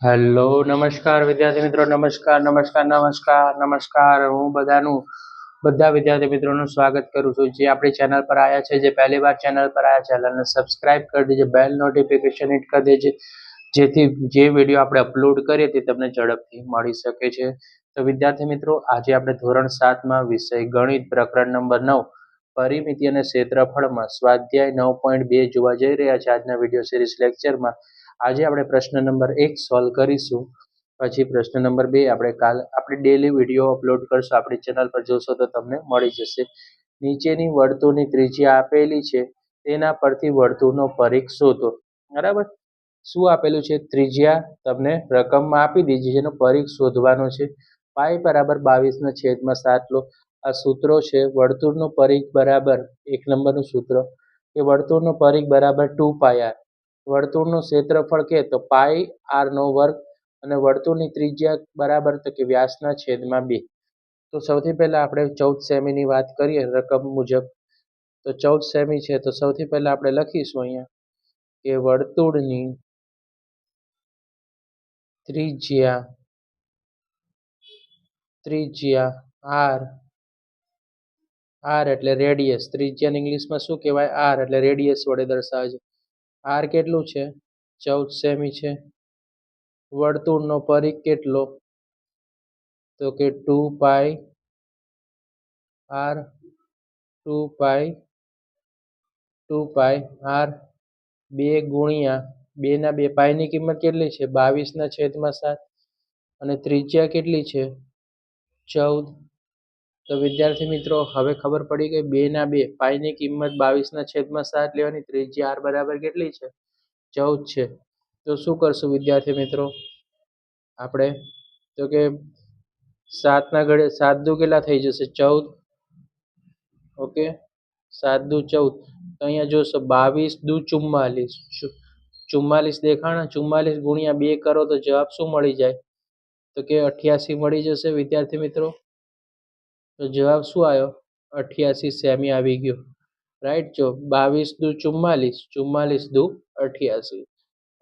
Hello નમસ્કાર વિદ્યાર્થી મિત્રો, નમસ્કાર. હું બધા વિદ્યાર્થી મિત્રોનું સ્વાગત કરું છું જે આપણી ચેનલ પર આવ્યા છે, જે પહેલી વાર ચેનલ પર આવ્યા, ચેનલને સબસ્ક્રાઇબ કરી દેજો, બેલ નોટિફિકેશન હિટ કરી દેજો, જેથી જે વિડીયો આપણે અપલોડ કરીએ તે તમને ઝડપથી મળી શકે છે. તો વિદ્યાર્થી મિત્રો, આજે આપણે ધોરણ 7માં વિષય ગણિત પ્રકરણ નંબર 9 પરિમિતિ અને ક્ષેત્રફળમાં સ્વાધ્યાય 9.2 જોવા જઈ રહ્યા છે. આજના વિડીયો સિરીઝ લેક્ચરમાં આજે આપણે પ્રશ્ન નંબર 1 સોલ્વ કરીશું. પછી પ્રશ્ન નંબર 2 આપણે ડેલી વિડીયો અપલોડ કરશું, આપણી ચેનલ પર જોશો તો તમને મળી જશે. નીચેની વર્તુળની ત્રિજ્યા આપેલી છે, તેના પરથી વર્તુળનો પરિઘ શોધો. બરાબર, શું આપેલું છે? ત્રિજ્યા તમને રકમમાં આપી દીધી છે, એનો પરિઘ શોધવાનો છે. પાઈ બરાબર 22/7 લો. આ સૂત્રો છે. વર્તુળનો પરિઘ બરાબર 1 નંબરનું સૂત્ર કે વર્તુળનો પરિઘ બરાબર 2πr. વર્તુળનું ક્ષેત્રફળ કે તો પાઈ r નો વર્ગ અને વર્તુળની ત્રિજ્યા બરાબર તો કે વ્યાસના છેદમાં 2. તો સૌથી પહેલા આપણે 14 સેમીની વાત કરીએ રકમ મુજબ. તો 14 સેમી છે, તો સૌથી પહેલા આપણે લખીશું અહીંયા કે વર્તુળની ત્રિજ્યા r એટલે રેડિયસ. ત્રિજ્યાને ઇંગ્લિશમાં શું કહેવાય? r એટલે રેડિયસ વડે દર્શાવે છે. r કેટલું છે? 14 સેમી છે. વર્તુળનો પરિઘ કેટલો? તો કે 2πr. 2πr 2 ગુણ્યા 2 ના 2 પાઈની કિંમત કેટલી છે? 22/7. અને ત્રિજ્યા કેટલી છે? 14. તો વિદ્યાર્થી મિત્રો, હવે ખબર પડી ગઈ. 2 ના 2 પાઈની કિંમત 22/7 લેવાની. ત્રિજ્યા r બરાબર કેટલી છે? 14 છે. તો શું કરશું વિદ્યાર્થી મિત્રો આપણે? તો કે 7 ના ઘડે 7 દુ કેટલા થઈ જશે? 14. ઓકે, 7 દુ 14. તો અહીંયા જોશો 22 દુ 44. 44 દેખાણા? 44 ગુણ્યા 2 કરો તો જવાબ શું મળી જાય? તો કે 88 મળી જશે વિદ્યાર્થી મિત્રો. તો જવાબ શું આવ્યો? 88 સેમી આવી ગયો. રાઈટ. જો 22 દુ 44, 44 દુ 88.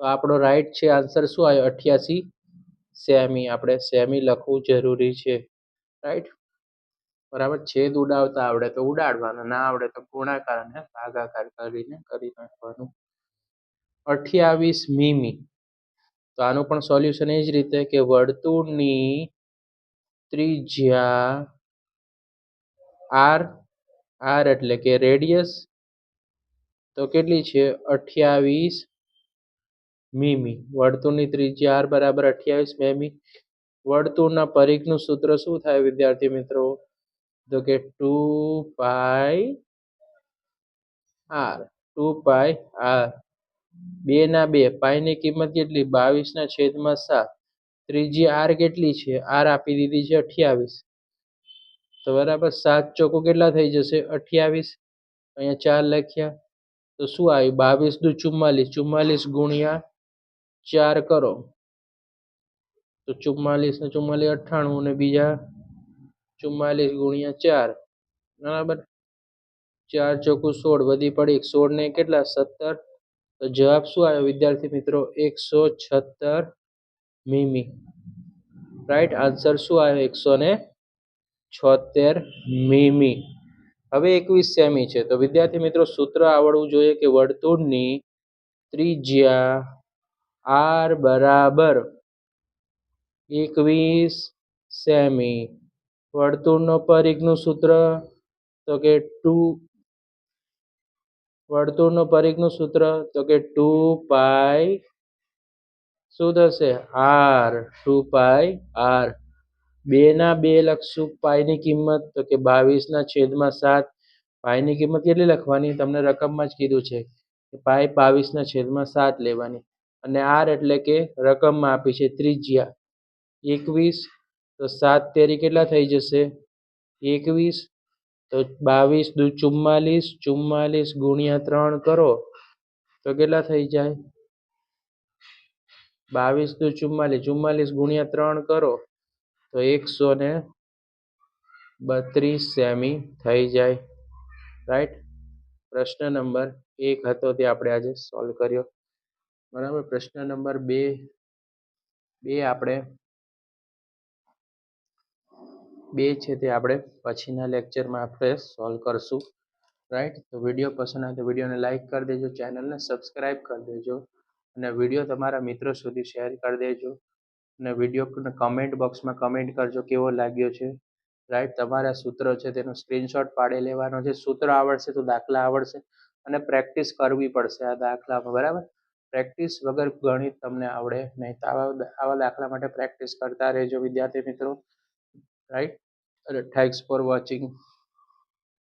તો આપણો રાઈટ છે આન્સર શું આવ્યો? 88 સેમી. આપણે સેમી લખવું જરૂરી છે. રાઈટ. બરાબર. છેદ ઉડાવતા આવડે તો ઉડાડવાનો, ના આવડે તો ગુણાકાર અને ભાગાકાર કરીને કરી નાખવાનું. 28 મીમી. તો આનું પણ સોલ્યુશન એ જ રીતે કે વર્તુળની ત્રિજ્યા r એટલે કે રેડિયસ તો કેટલી છે? 28 મીમી. વર્તુળની ત્રિજ્યા r બરાબર 28 મીમી. વર્તુળના પરિઘનું સૂત્ર શું થાય વિદ્યાર્થી મિત્રો? તો કે 2πr. 2 ના 2 પાઈની કિંમત કેટલી? 22/7. ત્રિજ્યા r કેટલી છે? r આપી દીધી છે 28. તો બરાબર 7 ચોકુ કેટલા થઈ જશે? 28. અહીંયા 4 લખ્યા તો શું આવ્યું? 22 દુ 44. 44 ગુણ્યા 4 કરો તો 44 ને 44 98 અને બીજા 44 ગુણ્યા 4. બરાબર. 4 ચોકુ 16 વધી પડી. 16 ને કેટલા? 17. તો જવાબ શું આવ્યો વિદ્યાર્થી મિત્રો? 176 મીમી. રાઈટ. આન્સર શું આવ્યો? 176 મીમી. હવે 21 સેમી છે. તો વિદ્યાર્થી મિત્રો, સૂત્ર આવડવું જોઈએ કે વર્તુળની ત્રિજ્યા r બરાબર 21 સેમી. વર્તુળનો પરિઘનું સૂત્ર તો કે 2π. શું થશે? r. 2πr. 2 ના 2 લખશું. પાઈની કિંમત તો કે 22/7. પાઈની કિંમત કેટલી લખવાની? તમને રકમમાં જ કીધું છે કે પાઈ 22/7 લેવાની. અને r એટલે કે રકમમાં આપી છે ત્રિજ્યા 21. તો 7 તેરી કેટલા થઈ જશે? 21. તો 22 દુ 44. 44 ગુણ્યા 3 કરો તો કેટલા થઈ જાય? 22 દુ 44. 44 ગુણ્યા 3 કરો તો 132 સેમી થઈ જાય. રાઈટ. પ્રશ્ન નંબર 1 હતો તે આપણે આજે સોલ્વ કર્યો. બરાબર. પ્રશ્ન નંબર 2 બે છે તે આપણે પછીના લેક્ચરમાં આપણે સોલ્વ કરશું. રાઈટ, તો વિડીયો પસંદ આવે તો વિડીયોને લાઈક કરી દેજો, ચેનલને સબસ્ક્રાઈબ કરી દેજો અને વિડીયો તમારા મિત્રો સુધી શેર કરી દેજો અને વિડીયો કમેન્ટ બોક્સમાં કમેન્ટ કરજો કેવો લાગ્યો છે. રાઈટ, તમારા સૂત્ર છે તેનો સ્ક્રીનશોટ પાડી લેવાનો છે. સૂત્ર આવડશે તો દાખલા આવડશે અને પ્રેક્ટિસ કરવી પડશે આ દાખલામાં, બરાબર. પ્રેક્ટિસ વગર ગણિત તમને આવડે નહીં, તો આવા દાખલા માટે પ્રેક્ટિસ કરતા રહેજો વિદ્યાર્થી મિત્રો. Right, thanks for watching.